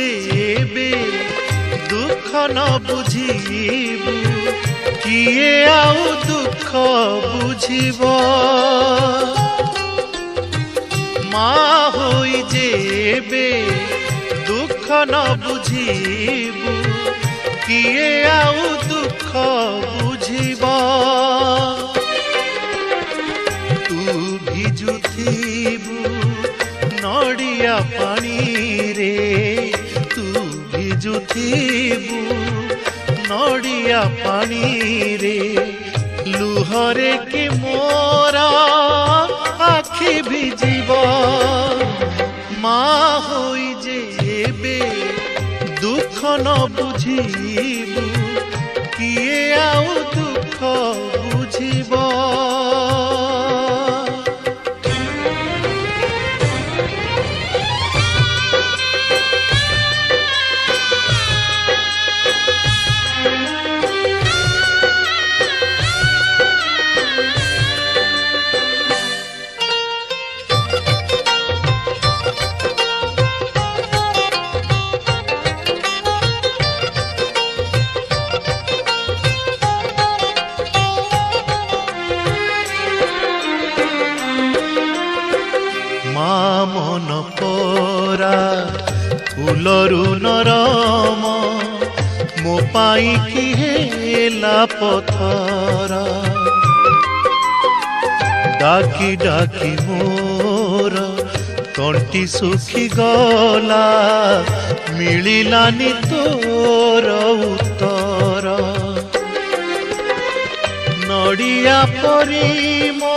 जेबे दुख न बुझीबू किए आउ दुख बुझीब माँ होई जेबे दुख न बुझीबू किए आउ दुख बुझीब तू भिजुथिबू नड़िया पानी रे तू भिजुथिबू नड़िया पानी रे लुहरे कि मोरा आखि भिजिब माँ होई जेबे दुख न बुझीबू किए आउ दुख बुझीब मन परा फूलरु नरम मो पाई कि हेला पथर डाकी डाकी मोर तंटी सुखी गला मिलिलानी तोर उत्तर नड़िया परी मो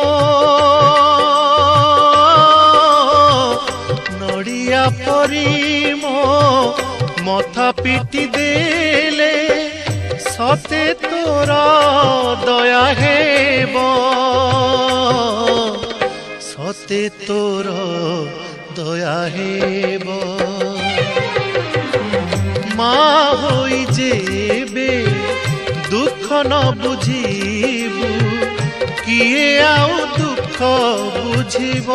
परी मो मथा पिटी देले सते तोर दया हेब सते तोर दया हेब माँ होई जेबे दुख न बुझीबू किए आउ दुख बुझीब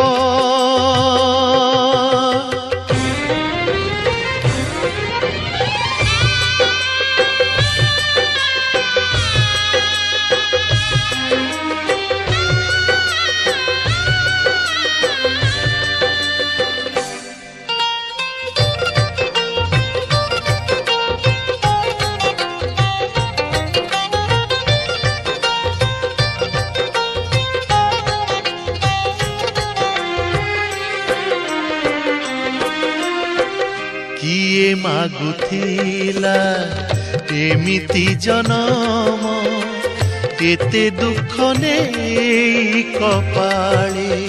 किए मागुथिला एमिति जनम केते दुख नेई कपाळे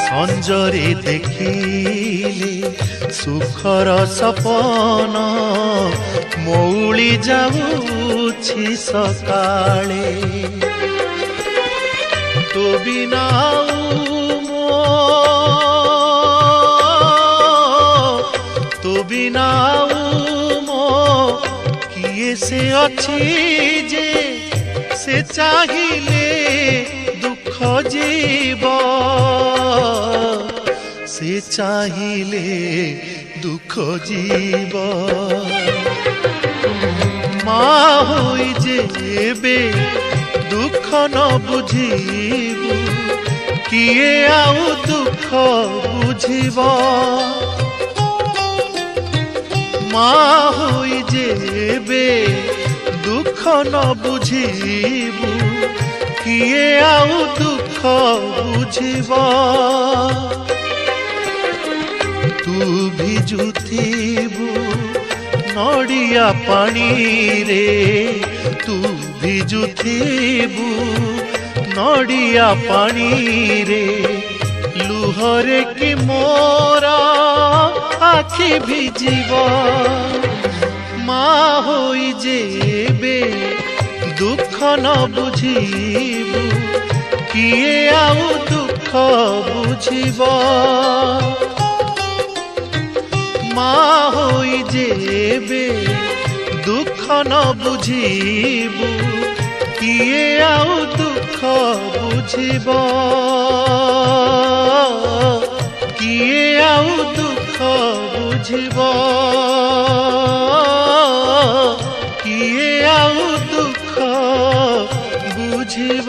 संजरे देखिले सुखर सपन मौली जाऊछि सकाळे तो बिना बिना मो किए से अच्छी जे से चाहिए दुख जीव से चाहिए दुख जीव माँ होई जेबे दुख न बुझीबू किए आउ दुख बुझीब माँ होई जेबे दुख न बुझीबू किए आउ दुख बुझीब तू भिजुथिबू नड़िया पानी रे तू भिजुथिबू नड़िया पानी रे लुहरे कि मोरा आखि भिजिब माँ होई जेबे दुख न बुझीबू किए आउ दुख बुझीब माँ होई जेबे दुख न बुझीबू किए आउ दुख बुझीब किए आउ दुख बुझीब। बुझिब किए आउ दुख बुझिब।